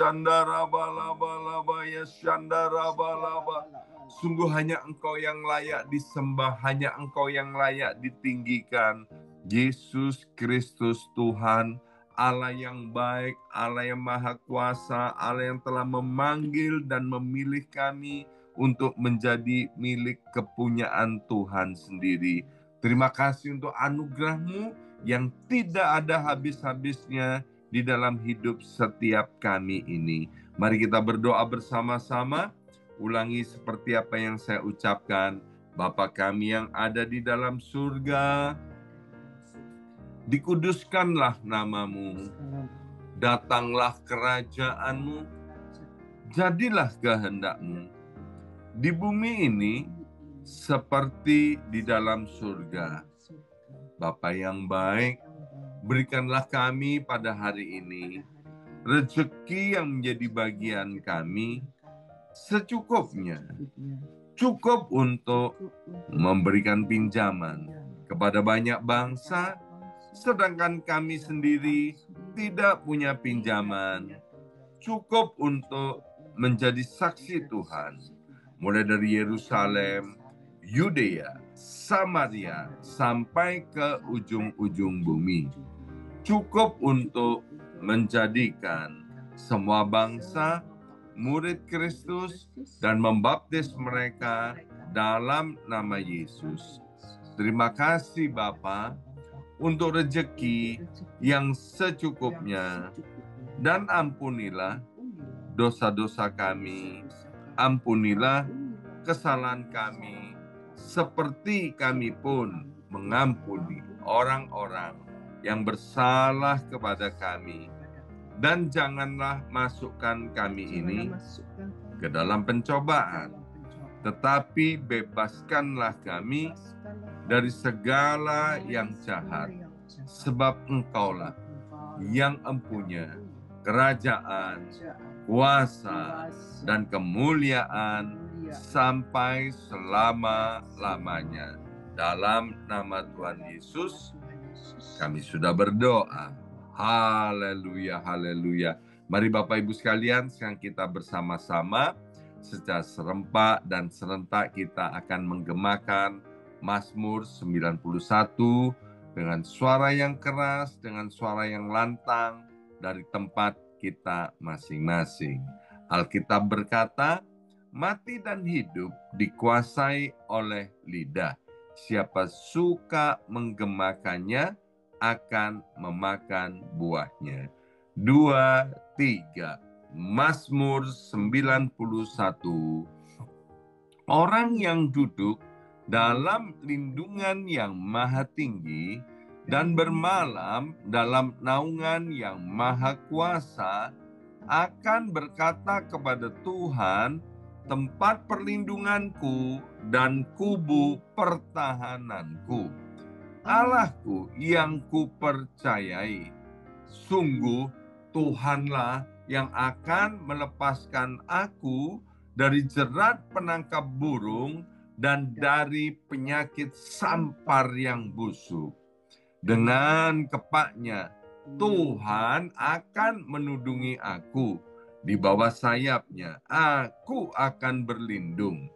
Shandarabalaba ya Shandarabalaba. Sungguh hanya Engkau yang layak disembah, hanya Engkau yang layak ditinggikan. Yesus Kristus Tuhan, Allah yang baik, Allah yang maha kuasa, Allah yang telah memanggil dan memilih kami untuk menjadi milik kepunyaan Tuhan sendiri. Terima kasih untuk anugerah-Mu yang tidak ada habis-habisnya di dalam hidup setiap kami ini. Mari kita berdoa bersama-sama. Ulangi seperti apa yang saya ucapkan. Bapa kami yang ada di dalam surga, dikuduskanlah nama-Mu, datanglah kerajaan-Mu, jadilah kehendak-Mu di bumi ini seperti di dalam surga. Bapa yang baik, berikanlah kami pada hari ini rezeki yang menjadi bagian kami secukupnya, cukup untuk memberikan pinjaman kepada banyak bangsa, sedangkan kami sendiri tidak punya pinjaman, cukup untuk menjadi saksi Tuhan, mulai dari Yerusalem, Yudea, Samaria, sampai ke ujung-ujung bumi. Cukup untuk menjadikan semua bangsa murid Kristus dan membaptis mereka dalam nama Yesus. Terima kasih Bapa untuk rezeki yang secukupnya, dan ampunilah dosa-dosa kami, ampunilah kesalahan kami, seperti kami pun mengampuni orang-orang yang bersalah kepada kami. Dan janganlah masukkan kami ini ke dalam pencobaan, tetapi bebaskanlah kami dari segala yang jahat, sebab Engkaulah yang empunya kerajaan, kuasa, dan kemuliaan sampai selama-lamanya. Dalam nama Tuhan Yesus, kami sudah berdoa. Haleluya, haleluya. Mari Bapak Ibu sekalian, sekarang kita bersama-sama secara serempak dan serentak kita akan menggemakan Mazmur 91 dengan suara yang keras, dengan suara yang lantang dari tempat kita masing-masing. Alkitab berkata, mati dan hidup dikuasai oleh lidah. Siapa suka menggemakannya akan memakan buahnya. 2, 3. Mazmur 91. Orang yang duduk dalam lindungan yang maha tinggi dan bermalam dalam naungan yang maha kuasa akan berkata kepada Tuhan, tempat perlindunganku dan kubu pertahananku, Allahku yang kupercayai. Sungguh Tuhanlah yang akan melepaskan aku dari jerat penangkap burung dan dari penyakit sampar yang busuk. Dengan kepaknya Tuhan akan menudungi aku. Di bawah sayapnya aku akan berlindung.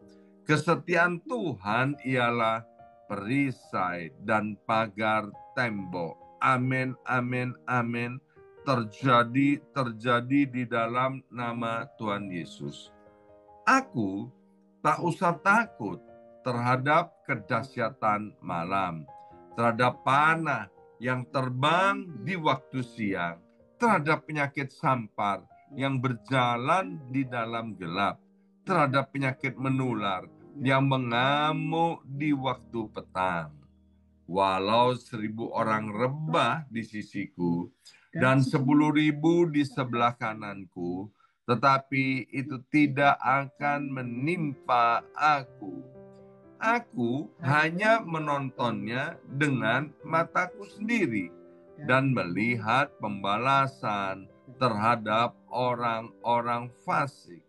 Kesetiaan Tuhan ialah perisai dan pagar tembok. Amin, amin, amin. Terjadi di dalam nama Tuhan Yesus. Aku tak usah takut terhadap kedahsyatan malam, terhadap panah yang terbang di waktu siang, terhadap penyakit sampar yang berjalan di dalam gelap, terhadap penyakit menular yang mengamuk di waktu petang. Walau 1.000 orang rebah di sisiku dan 10.000 di sebelah kananku, tetapi itu tidak akan menimpa aku. Aku hanya menontonnya dengan mataku sendiri dan melihat pembalasan terhadap orang-orang fasik.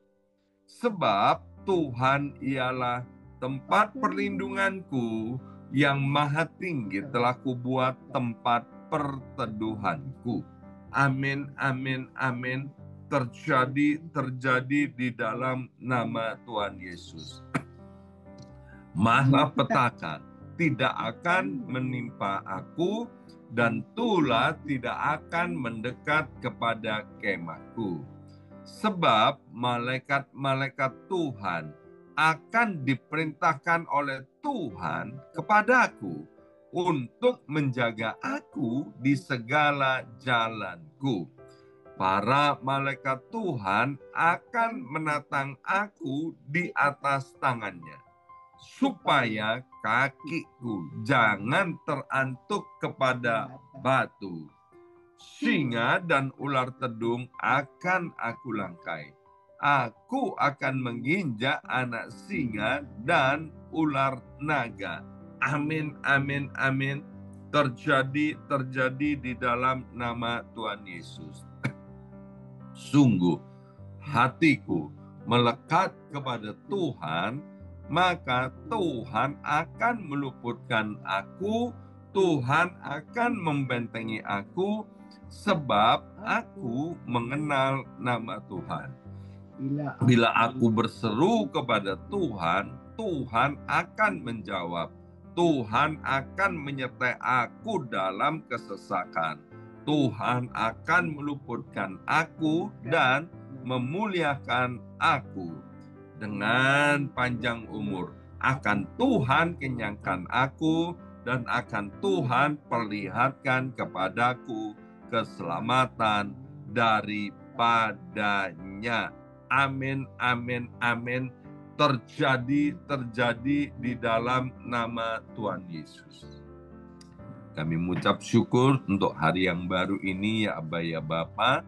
Sebab Tuhan ialah tempat perlindunganku, yang maha tinggi telah kubuat tempat perteduhanku. Amin, amin, amin. terjadi di dalam nama Tuhan Yesus. Malapetaka tidak akan menimpa aku, dan tulah tidak akan mendekat kepada kemahku. Sebab malaikat-malaikat Tuhan akan diperintahkan oleh Tuhan kepadaku untuk menjaga aku di segala jalanku. Para malaikat Tuhan akan menatang aku di atas tangannya, supaya kakiku jangan terantuk kepada batu. Singa dan ular tedung akan aku langkai. Aku akan menginjak anak singa dan ular naga. Amin, amin, amin. Terjadi di dalam nama Tuhan Yesus. Sungguh, hatiku melekat kepada Tuhan, maka Tuhan akan meluputkan aku, Tuhan akan membentengi aku, sebab aku mengenal nama Tuhan. Bila aku berseru kepada Tuhan, Tuhan akan menjawab. Tuhan akan menyertai aku dalam kesesakan. Tuhan akan meluputkan aku dan memuliakan aku. Dengan panjang umur akan Tuhan kenyangkan aku, dan akan Tuhan perlihatkan kepadaku keselamatan daripadanya. Amin, amin, amin. Terjadi di dalam nama Tuhan Yesus. Kami mengucap syukur untuk hari yang baru ini, ya Aba, ya Bapa.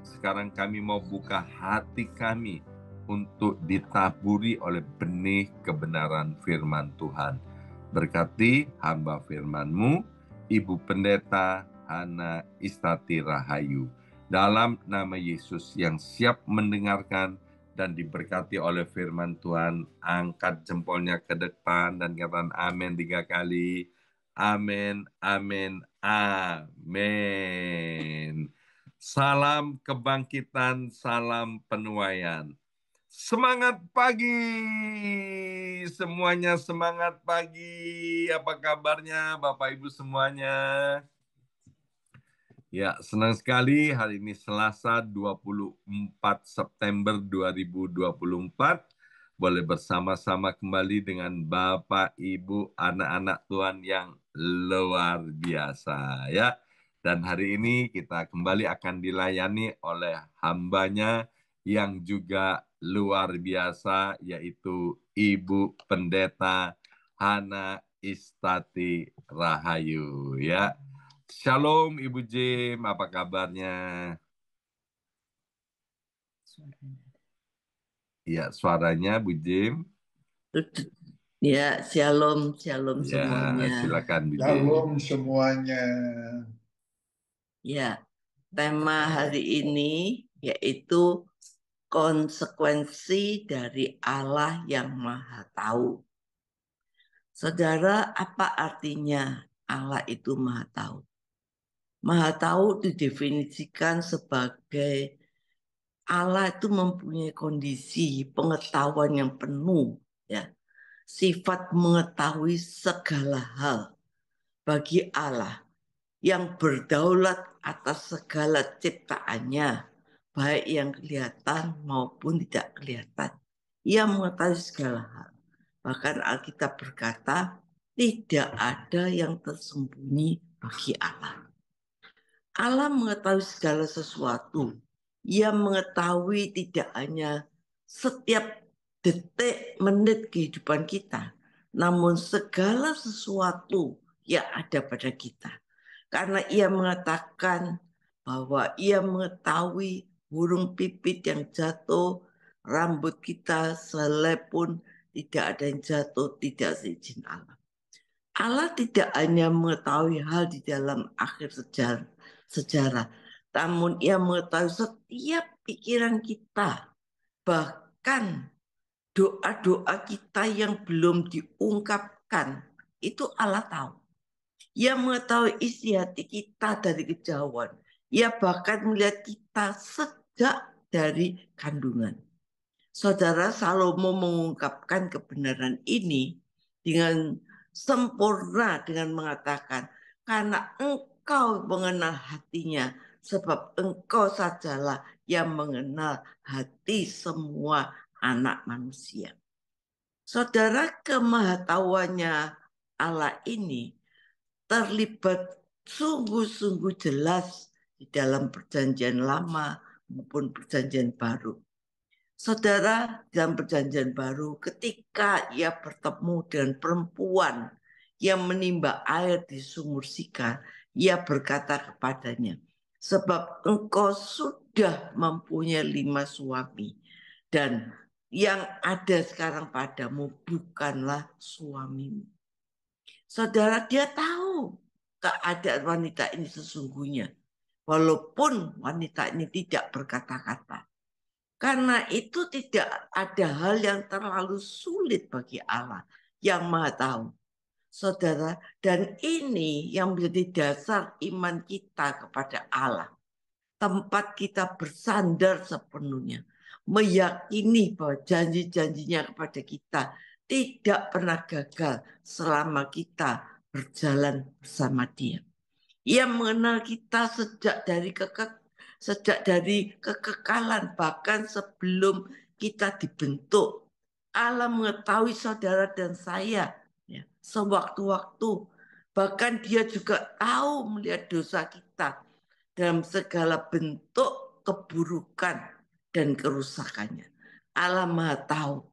Sekarang kami mau buka hati kami untuk ditaburi oleh benih kebenaran firman Tuhan. Berkati hamba firman-Mu, Ibu Pendeta Hana Istati Rahayu. Dalam nama Yesus yang siap mendengarkan dan diberkati oleh firman Tuhan, angkat jempolnya ke depan dan katakan amin 3 kali. Amin, amin, amin. Salam kebangkitan, salam penuaian. Semangat pagi, semuanya semangat pagi. Apa kabarnya Bapak Ibu semuanya? Ya, senang sekali hari ini Selasa 24 September 2024. Boleh bersama-sama kembali dengan Bapak, Ibu, anak-anak Tuhan yang luar biasa. Ya. Dan hari ini kita kembali akan dilayani oleh hambanya yang juga luar biasa, yaitu Ibu Pendeta Hana Istati Rahayu. Ya. Shalom Ibu Jim, apa kabarnya? Ya, suaranya Bu Jim. Ya, shalom semuanya. Ya, silakan Bu Jim. Shalom semuanya. Ya, tema hari ini yaitu konsekuensi dari Allah yang Maha Tahu. Saudara, apa artinya Allah itu Maha Tahu? Maha Tahu didefinisikan sebagai Allah itu mempunyai kondisi pengetahuan yang penuh, ya. Sifat mengetahui segala hal. Bagi Allah yang berdaulat atas segala ciptaannya, baik yang kelihatan maupun tidak kelihatan. Ia mengetahui segala hal. Bahkan Alkitab berkata, tidak ada yang tersembunyi bagi Allah. Allah mengetahui segala sesuatu. Ia mengetahui tidak hanya setiap detik, menit kehidupan kita, namun segala sesuatu yang ada pada kita. Karena ia mengatakan bahwa ia mengetahui burung pipit yang jatuh, rambut kita selai pun tidak ada yang jatuh, tidak seizin Allah. Allah tidak hanya mengetahui hal di dalam akhir sejarah, namun ia mengetahui setiap pikiran kita, bahkan doa-doa kita yang belum diungkapkan, itu Allah tahu. Ia mengetahui isi hati kita dari kejauhan. Ia bahkan melihat kita sejak dari kandungan. Saudara Salomo mengungkapkan kebenaran ini dengan sempurna dengan mengatakan, karena engkau mengenal hatinya, sebab engkau sajalah yang mengenal hati semua anak manusia. Saudara, kemahatauannya Allah ini terlibat sungguh-sungguh jelas di dalam perjanjian lama maupun perjanjian baru. Saudara, dalam perjanjian baru ketika ia bertemu dengan perempuan yang menimba air di sumur Sikar, ia berkata kepadanya, sebab engkau sudah mempunyai 5 suami dan yang ada sekarang padamu bukanlah suamimu. Saudara, dia tahu keadaan wanita ini sesungguhnya. Walaupun wanita ini tidak berkata-kata. Karena itu tidak ada hal yang terlalu sulit bagi Allah yang Maha Tahu. Saudara, dan ini yang menjadi dasar iman kita kepada Allah. Tempat kita bersandar sepenuhnya. Meyakini bahwa janji-janjinya kepada kita tidak pernah gagal selama kita berjalan bersama Dia. Ia mengenal kita sejak dari kekekalan, bahkan sebelum kita dibentuk. Allah mengetahui saudara dan saya ya, sewaktu-waktu. Bahkan dia juga tahu melihat dosa kita dalam segala bentuk keburukan dan kerusakannya. Allah Maha tahu.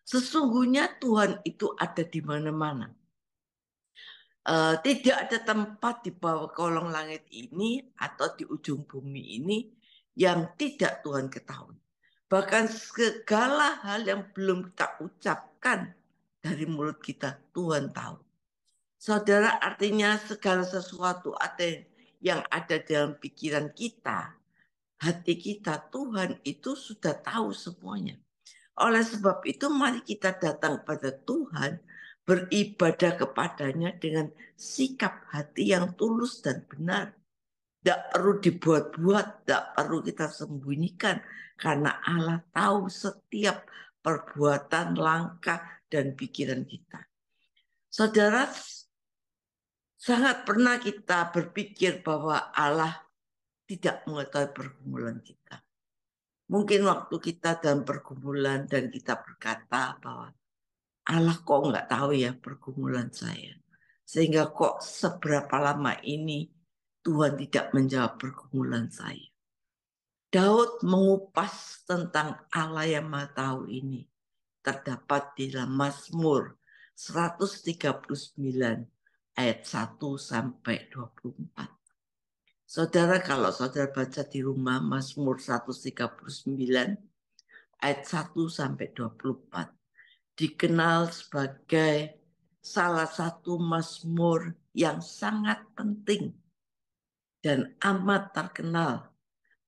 Sesungguhnya Tuhan itu ada di mana-mana. Tidak ada tempat di bawah kolong langit ini atau di ujung bumi ini yang tidak Tuhan ketahui. Bahkan segala hal yang belum kita ucapkan dari mulut kita, Tuhan tahu. Saudara, artinya segala sesuatu yang ada dalam pikiran kita, hati kita, Tuhan itu sudah tahu semuanya. Oleh sebab itu mari kita datang pada Tuhan, beribadah kepadanya dengan sikap hati yang tulus dan benar. Tidak perlu dibuat-buat, tidak perlu kita sembunyikan. Karena Allah tahu setiap perbuatan, langkah, dan pikiran kita. Saudara, sangat pernah kita berpikir bahwa Allah tidak mengetahui pergumulan kita. Mungkin waktu kita dalam pergumulan dan kita berkata bahwa Allah kok nggak tahu ya pergumulan saya. Sehingga kok seberapa lama ini Tuhan tidak menjawab pergumulan saya. Daud mengupas tentang Allah yang Maha Tahu ini. Terdapat di dalam Mazmur 139 ayat 1 sampai 24. Saudara, kalau saudara baca di rumah Mazmur 139 ayat 1 sampai 24 dikenal sebagai salah satu mazmur yang sangat penting dan amat terkenal.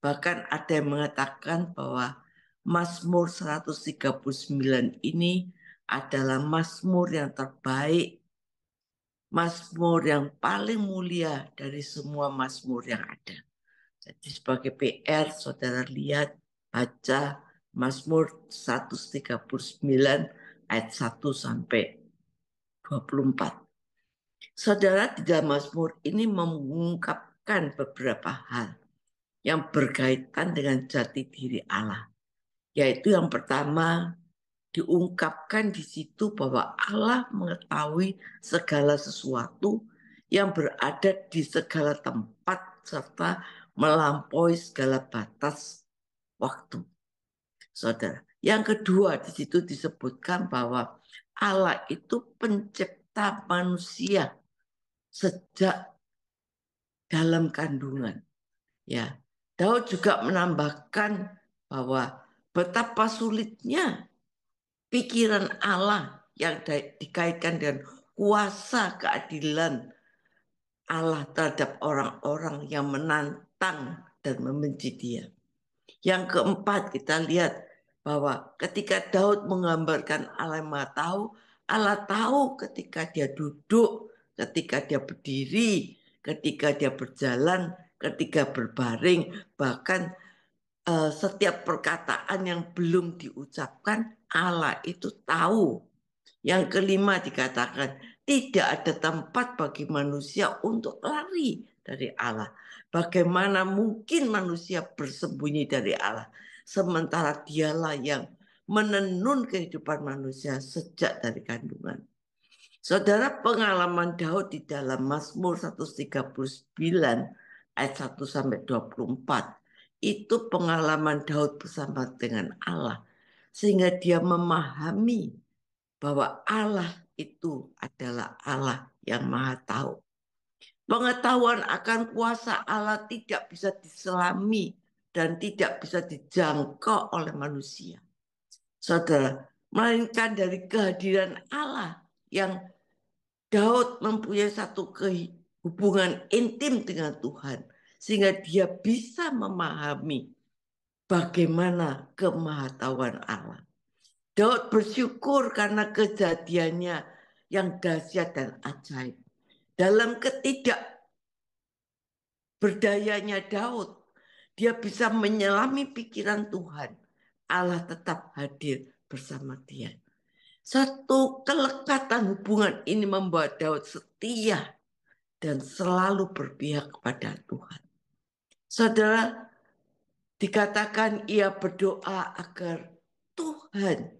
Bahkan ada yang mengatakan bahwa Mazmur 139 ini adalah mazmur yang terbaik, mazmur yang paling mulia dari semua mazmur yang ada. Jadi sebagai PR, saudara lihat, baca Mazmur 139 ayat 1 sampai 24. Saudara, di dalam Mazmur ini mengungkapkan beberapa hal yang berkaitan dengan jati diri Allah. Yaitu yang pertama, diungkapkan di situ bahwa Allah mengetahui segala sesuatu yang berada di segala tempat serta melampaui segala batas waktu. Saudara, yang kedua di situ disebutkan bahwa Allah itu pencipta manusia sejak dalam kandungan. Ya, Daud juga menambahkan bahwa betapa sulitnya pikiran Allah yang dikaitkan dengan kuasa keadilan Allah terhadap orang-orang yang menantang dan membenci Dia. Yang keempat, kita lihat bahwa ketika Daud menggambarkan Allah yang Maha Tahu, Allah tahu ketika dia duduk, ketika dia berdiri, ketika dia berjalan, ketika berbaring, bahkan setiap perkataan yang belum diucapkan, Allah itu tahu. Yang kelima dikatakan, tidak ada tempat bagi manusia untuk lari dari Allah. Bagaimana mungkin manusia bersembunyi dari Allah, sementara dialah yang menenun kehidupan manusia sejak dari kandungan. Saudara, pengalaman Daud di dalam Mazmur 139 ayat 1 sampai 24 itu pengalaman Daud bersama dengan Allah, sehingga dia memahami bahwa Allah itu adalah Allah yang Maha Tahu. Pengetahuan akan kuasa Allah tidak bisa diselami dan tidak bisa dijangkau oleh manusia, saudara, melainkan dari kehadiran Allah yang Daud mempunyai satu hubungan intim dengan Tuhan, sehingga dia bisa memahami bagaimana kemahatauan Allah. Daud bersyukur karena kejadiannya yang dahsyat dan ajaib. Dalam ketidakberdayanya Daud, dia bisa menyelami pikiran Tuhan. Allah tetap hadir bersama dia. Satu kelekatan hubungan ini membuat Daud setia dan selalu berpihak kepada Tuhan. Saudara, dikatakan ia berdoa agar Tuhan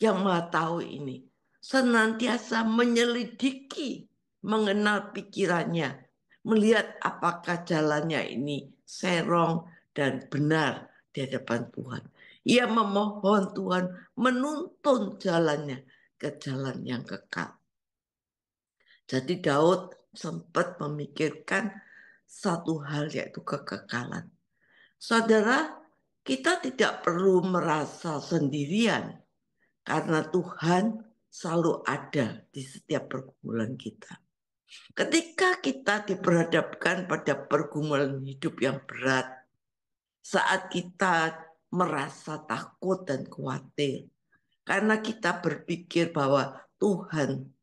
yang Maha Tahu ini senantiasa menyelidiki, mengenal pikirannya, melihat apakah jalannya ini serong dan benar di hadapan Tuhan. Ia memohon Tuhan menuntun jalannya ke jalan yang kekal. Jadi Daud sempat memikirkan satu hal, yaitu kekekalan. Saudara, kita tidak perlu merasa sendirian karena Tuhan selalu ada di setiap pergumulan kita. Ketika kita diperhadapkan pada pergumulan hidup yang berat, saat kita merasa takut dan khawatir, karena kita berpikir bahwa Tuhan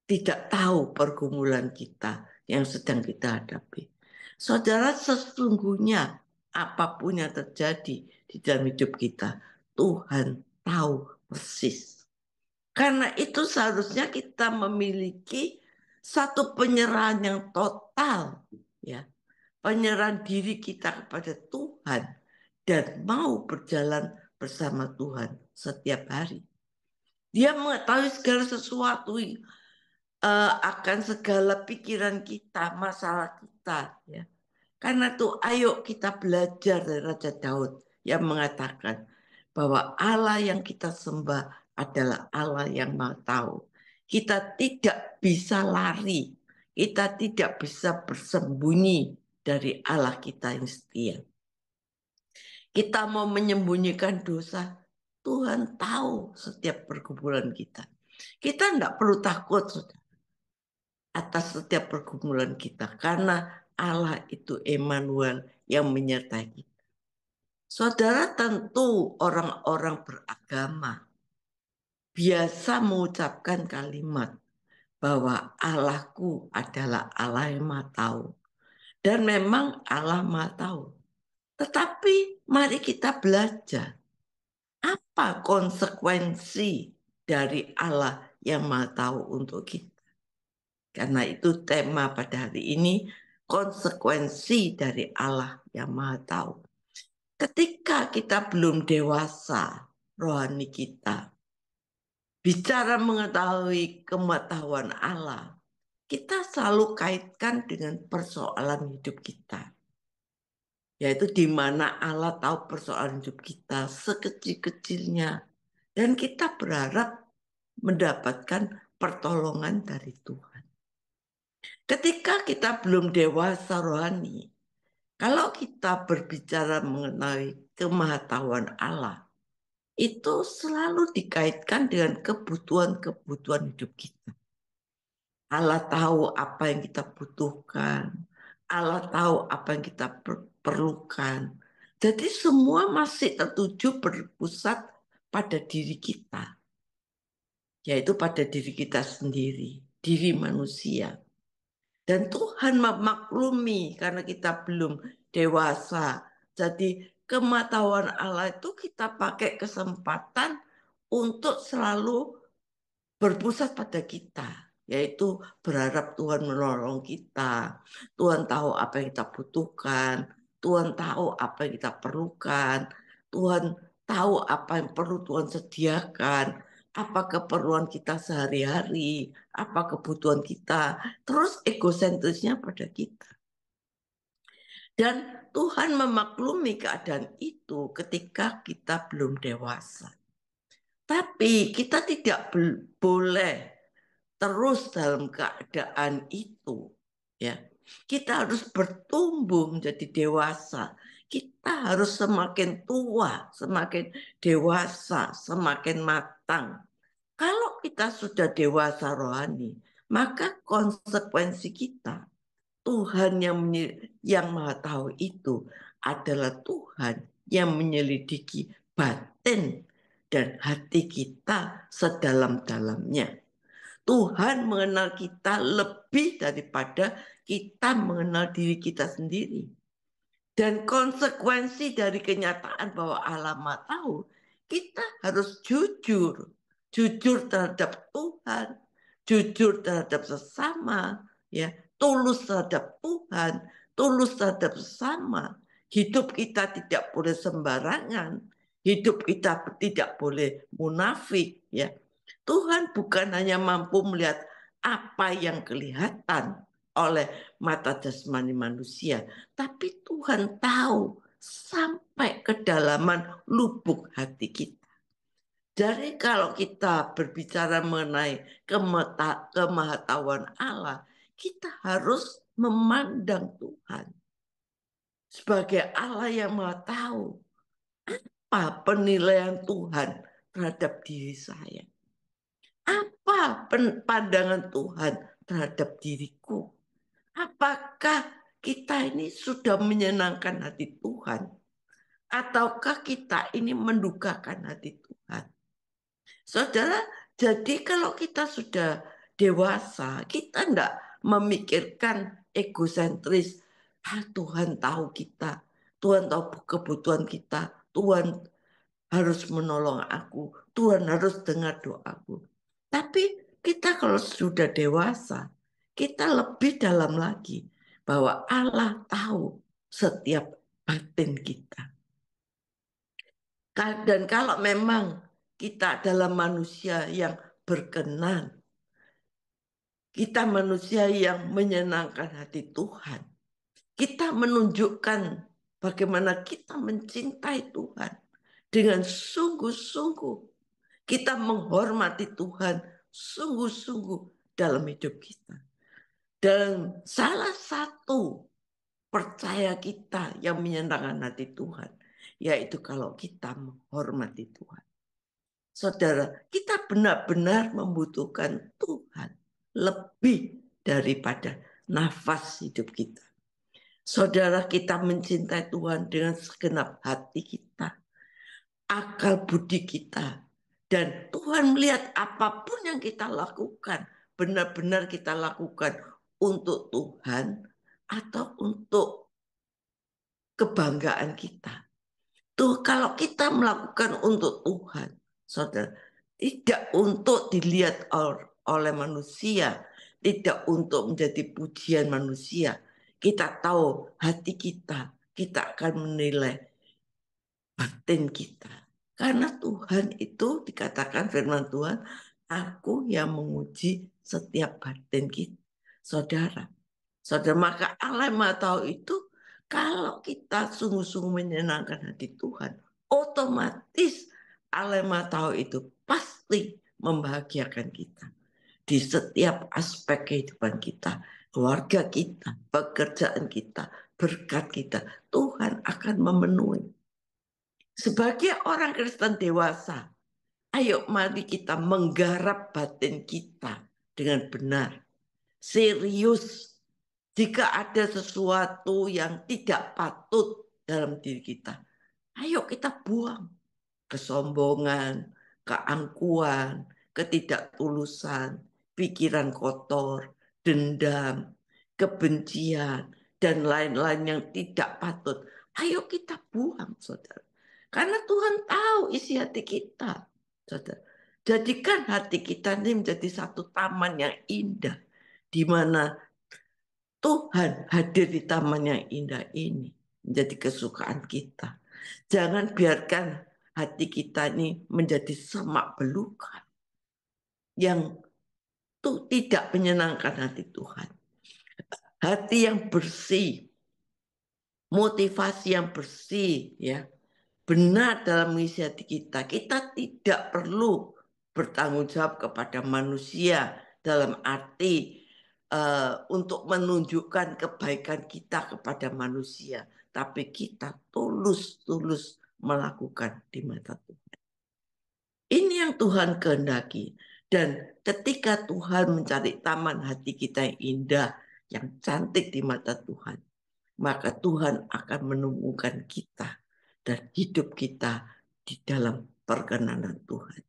tidak tahu pergumulan kita yang sedang kita hadapi. Saudara, sesungguhnya apapun yang terjadi di dalam hidup kita, Tuhan tahu persis. Karena itu seharusnya kita memiliki satu penyerahan yang total, ya, penyerahan diri kita kepada Tuhan dan mau berjalan bersama Tuhan setiap hari. Dia mengetahui segala sesuatu akan segala pikiran kita, masalah kita, ya. Karena itu ayo kita belajar dari Raja Daud yang mengatakan bahwa Allah yang kita sembah adalah Allah yang Maha Tahu. Kita tidak bisa lari, kita tidak bisa bersembunyi dari Allah kita yang setia. Kita mau menyembunyikan dosa, Tuhan tahu setiap pergumulan kita. Kita tidak perlu takut, saudara, atas setiap pergumulan kita, karena Allah itu Emmanuel yang menyertai kita. Saudara, tentu orang-orang beragama biasa mengucapkan kalimat bahwa Allahku adalah Allah yang Maha Tahu. Dan memang Allah Maha Tahu. Tetapi mari kita belajar apa konsekuensi dari Allah yang Maha Tahu untuk kita. Karena itu tema pada hari ini, konsekuensi dari Allah yang Maha Tahu. Ketika kita belum dewasa, rohani kita, bicara mengetahui pengetahuan Allah, kita selalu kaitkan dengan persoalan hidup kita. Yaitu di mana Allah tahu persoalan hidup kita sekecil-kecilnya. Dan kita berharap mendapatkan pertolongan dari Tuhan. Ketika kita belum dewasa rohani, kalau kita berbicara mengenai kemahatauan Allah, itu selalu dikaitkan dengan kebutuhan-kebutuhan hidup kita. Allah tahu apa yang kita butuhkan. Allah tahu apa yang kita perlukan. Jadi semua masih tertuju berpusat pada diri kita. Yaitu pada diri kita sendiri, diri manusia. Dan Tuhan memaklumi karena kita belum dewasa. Jadi kemahatauan Allah itu kita pakai kesempatan untuk selalu berpusat pada kita, yaitu berharap Tuhan menolong kita. Tuhan tahu apa yang kita butuhkan, Tuhan tahu apa yang kita perlukan, Tuhan tahu apa yang perlu Tuhan sediakan, apa keperluan kita sehari-hari, apa kebutuhan kita. Terus egosentrisnya pada kita. Dan Tuhan memaklumi keadaan itu ketika kita belum dewasa. Tapi kita tidak boleh terus dalam keadaan itu. Ya, kita harus bertumbuh menjadi dewasa. Kita harus semakin tua, semakin dewasa, semakin matang. Kalau kita sudah dewasa rohani, maka konsekuensi kita Tuhan yang Maha Tahu itu adalah Tuhan yang menyelidiki batin dan hati kita sedalam-dalamnya. Tuhan mengenal kita lebih daripada kita mengenal diri kita sendiri. Dan konsekuensi dari kenyataan bahwa Allah Maha Tahu, kita harus jujur. Jujur terhadap Tuhan, jujur terhadap sesama, ya, tulus terhadap Tuhan, tulus terhadap sesama. Hidup kita tidak boleh sembarangan, hidup kita tidak boleh munafik, ya. Tuhan bukan hanya mampu melihat apa yang kelihatan oleh mata jasmani manusia, tapi Tuhan tahu sampai kedalaman lubuk hati kita. Jadi kalau kita berbicara mengenai kemahatauan Allah, kita harus memandang Tuhan sebagai Allah yang Maha Tahu. Apa penilaian Tuhan terhadap diri saya? Apa pandangan Tuhan terhadap diriku? Apakah kita ini sudah menyenangkan hati Tuhan? Ataukah kita ini mendukakan hati Tuhan? Saudara, jadi kalau kita sudah dewasa, kita tidak memikirkan egosentris. Tuhan tahu kita, Tuhan tahu kebutuhan kita, Tuhan harus menolong aku, Tuhan harus dengar doaku. Tapi kita kalau sudah dewasa, kita lebih dalam lagi bahwa Allah tahu setiap batin kita. Dan kalau memang kita adalah manusia yang berkenan, kita manusia yang menyenangkan hati Tuhan, kita menunjukkan bagaimana kita mencintai Tuhan dengan sungguh-sungguh. Kita menghormati Tuhan sungguh-sungguh dalam hidup kita. Dan salah satu percaya kita yang menyenangkan hati Tuhan, yaitu kalau kita menghormati Tuhan. Saudara, kita benar-benar membutuhkan Tuhan lebih daripada nafas hidup kita. Saudara, kita mencintai Tuhan dengan segenap hati kita, akal budi kita, dan Tuhan melihat apapun yang kita lakukan, benar-benar kita lakukan untuk Tuhan atau untuk kebanggaan kita. Tuh, kalau kita melakukan untuk Tuhan, saudara, tidak untuk dilihat oleh manusia, tidak untuk menjadi pujian manusia. Kita tahu hati kita akan menilai batin kita. Karena Tuhan itu dikatakan firman Tuhan, aku yang menguji setiap batin kita. Saudara, maka Allah Maha Tahu itu kalau kita sungguh-sungguh menyenangkan hati Tuhan, otomatis Allah Maha Tahu itu pasti membahagiakan kita di setiap aspek kehidupan kita, keluarga kita, pekerjaan kita, berkat kita. Tuhan akan memenuhi. Sebagai orang Kristen dewasa, ayo mari kita menggarap batin kita dengan benar. Serius. Jika ada sesuatu yang tidak patut dalam diri kita, ayo kita buang. Kesombongan, keangkuhan, ketidaktulusan, pikiran kotor, dendam, kebencian, dan lain-lain yang tidak patut. Ayo kita buang, saudara. Karena Tuhan tahu isi hati kita, saudara. Jadikan hati kita ini menjadi satu taman yang indah, di mana Tuhan hadir di taman yang indah ini, menjadi kesukaan kita. Jangan biarkan hati kita ini menjadi semak belukar yang tidak menyenangkan hati Tuhan. Hati yang bersih, motivasi yang bersih, ya, benar dalam mengisi hati kita. Kita tidak perlu bertanggung jawab kepada manusia dalam arti untuk menunjukkan kebaikan kita kepada manusia, tapi kita tulus-tulus melakukan di mata Tuhan. Ini yang Tuhan kehendaki. Dan ketika Tuhan mencari taman hati kita yang indah, yang cantik di mata Tuhan, maka Tuhan akan menemukan kita dan hidup kita di dalam perkenanan Tuhan.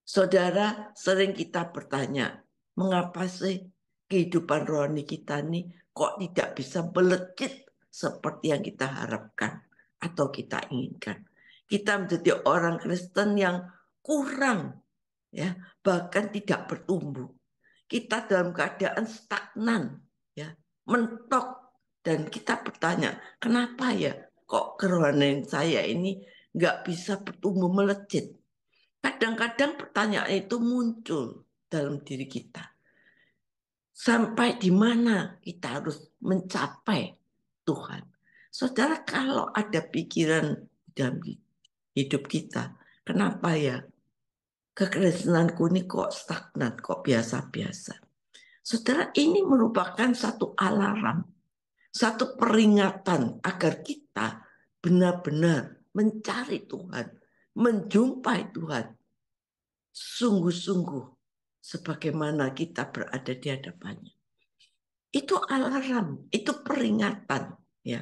Saudara, sering kita bertanya, mengapa sih kehidupan rohani kita ini kok tidak bisa melejit seperti yang kita harapkan atau kita inginkan. Kita menjadi orang Kristen yang kurang, ya, bahkan tidak bertumbuh. Kita dalam keadaan stagnan, ya, mentok, dan kita bertanya, kenapa ya kok kerohanian saya ini nggak bisa bertumbuh melejit? Kadang-kadang pertanyaan itu muncul dalam diri kita. Sampai di mana kita harus mencapai Tuhan? Saudara, kalau ada pikiran dalam hidup kita, kenapa ya kekristenanku ini kok stagnan, kok biasa-biasa? Saudara, ini merupakan satu alarm, satu peringatan agar kita benar-benar mencari Tuhan, menjumpai Tuhan, sungguh-sungguh sebagaimana kita berada di hadapannya. Itu alarm, itu peringatan, ya.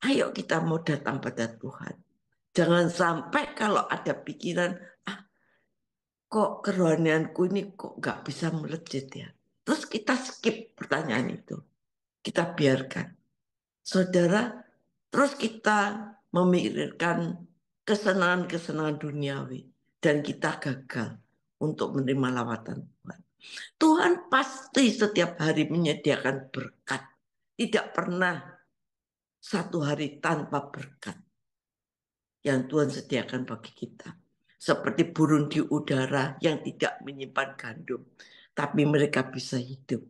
Ayo kita mau datang pada Tuhan. Jangan sampai kalau ada pikiran, kok kerohanianku ini kok gak bisa melejit ya. Terus kita skip pertanyaan itu. Kita biarkan. Saudara, terus kita memikirkan kesenangan-kesenangan duniawi. Dan kita gagal untuk menerima lawatan Tuhan. Tuhan pasti setiap hari menyediakan berkat. Tidak pernah satu hari tanpa berkat yang Tuhan sediakan bagi kita. Seperti burung di udara yang tidak menyimpan gandum, tapi mereka bisa hidup.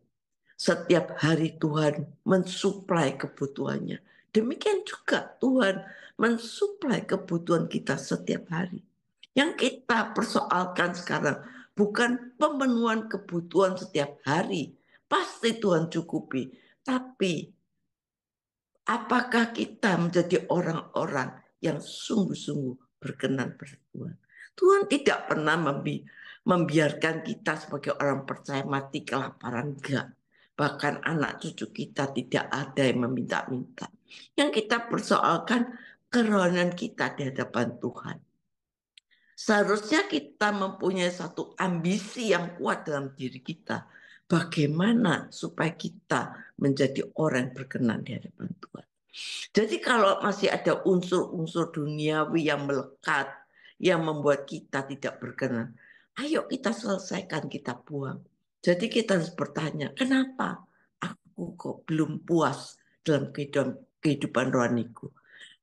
Setiap hari Tuhan mensuplai kebutuhannya. Demikian juga Tuhan mensuplai kebutuhan kita setiap hari. Yang kita persoalkan sekarang bukan pemenuhan kebutuhan setiap hari. Pasti Tuhan cukupi. Tapi apakah kita menjadi orang-orang yang sungguh-sungguh berkenan pada Tuhan? Tuhan tidak pernah membiarkan kita sebagai orang percaya mati kelaparan. Enggak. Bahkan anak cucu kita tidak ada yang meminta-minta. Yang kita persoalkan kerohanian kita di hadapan Tuhan. Seharusnya kita mempunyai satu ambisi yang kuat dalam diri kita. Bagaimana supaya kita menjadi orang yang berkenan di hadapan Tuhan. Jadi kalau masih ada unsur-unsur duniawi yang melekat, yang membuat kita tidak berkenan, ayo kita selesaikan, kita buang. Jadi kita harus bertanya, kenapa aku kok belum puas dalam kehidupan rohaniku?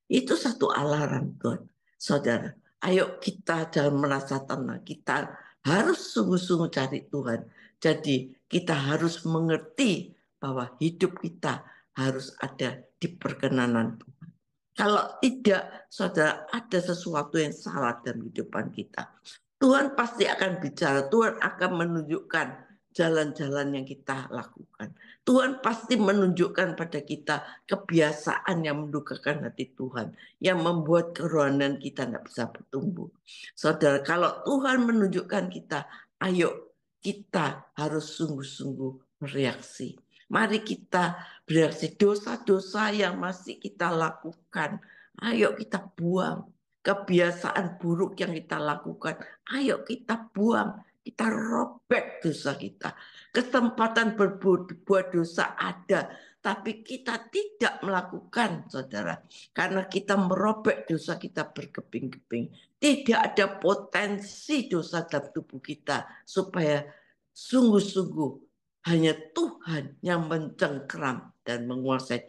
Itu satu alarm, Tuhan. Saudara, ayo kita jangan merasa tenang. Kita harus sungguh-sungguh cari Tuhan. Jadi kita harus mengerti bahwa hidup kita harus ada di perkenanan Tuhan. Kalau tidak, saudara, ada sesuatu yang salah dalam kehidupan kita. Tuhan pasti akan bicara, Tuhan akan menunjukkan jalan-jalan yang kita lakukan. Tuhan pasti menunjukkan pada kita kebiasaan yang mendukakan hati Tuhan, yang membuat kerohanian kita tidak bisa bertumbuh. Saudara, kalau Tuhan menunjukkan kita, ayo kita harus sungguh-sungguh bereaksi. Mari kita bereaksi dosa-dosa yang masih kita lakukan. Ayo kita buang. Kebiasaan buruk yang kita lakukan, ayo kita buang. Kita robek dosa kita. Kesempatan berbuat dosa ada, tapi kita tidak melakukan, saudara, karena kita merobek dosa kita berkeping-keping. Tidak ada potensi dosa dalam tubuh kita supaya sungguh-sungguh hanya Tuhan yang mencengkeram dan menguasai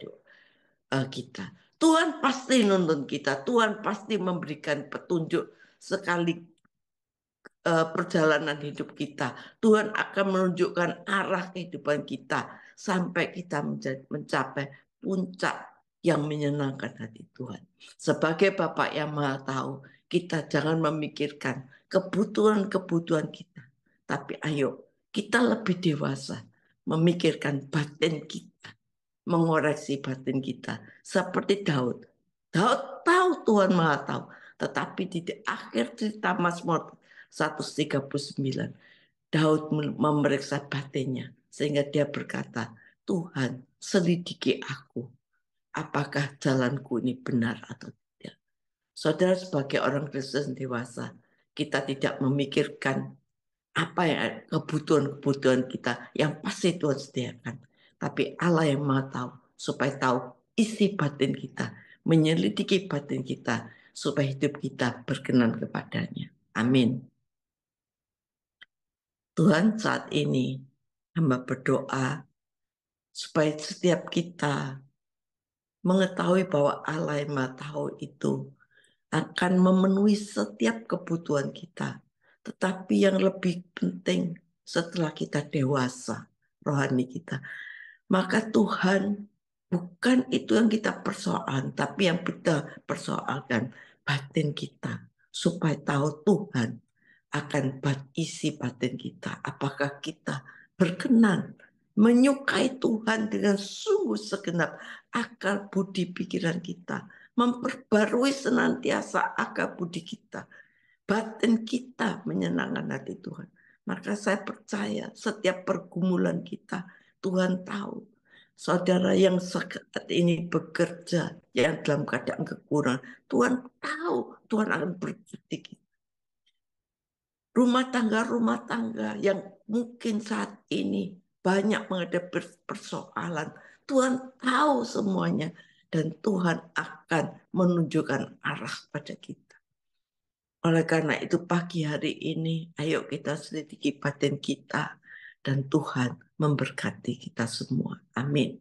kita. Tuhan pasti nuntun kita, Tuhan pasti memberikan petunjuk sekali perjalanan hidup kita. Tuhan akan menunjukkan arah kehidupan kita sampai kita mencapai puncak yang menyenangkan hati Tuhan. Sebagai Bapak yang Maha Tahu, kita jangan memikirkan kebutuhan-kebutuhan kita. Tapi ayo, kita lebih dewasa memikirkan batin kita, mengoreksi batin kita. Seperti Daud. Daud tahu Tuhan Maha Tahu, tetapi di akhir cerita Mazmur 139, Daud memeriksa batinnya sehingga dia berkata, Tuhan selidiki aku, apakah jalanku ini benar atau tidak. Saudara, sebagai orang Kristen dewasa, kita tidak memikirkan apa yang kebutuhan-kebutuhan kita yang pasti Tuhan sediakan. Tapi Allah yang Maha Tahu, supaya tahu isi batin kita, menyelidiki batin kita, supaya hidup kita berkenan kepadanya. Amin. Tuhan, saat ini hamba berdoa supaya setiap kita mengetahui bahwa Allah yang Maha Tahu itu akan memenuhi setiap kebutuhan kita. Tetapi yang lebih penting setelah kita dewasa rohani kita, maka Tuhan bukan itu yang kita persoalkan, tapi yang kita persoalkan batin kita supaya tahu Tuhan akan isi batin kita. Apakah kita berkenan menyukai Tuhan dengan sungguh segenap akal budi pikiran kita, memperbarui senantiasa akal budi kita, batin kita menyenangkan hati Tuhan. Maka saya percaya setiap pergumulan kita Tuhan tahu. Saudara yang saat ini bekerja, yang dalam keadaan kekurangan, Tuhan tahu, Tuhan akan berkati kita. Rumah tangga yang mungkin saat ini banyak menghadapi persoalan, Tuhan tahu semuanya dan Tuhan akan menunjukkan arah pada kita. Oleh karena itu pagi hari ini, ayo kita selidiki batin kita dan Tuhan memberkati kita semua. Amin.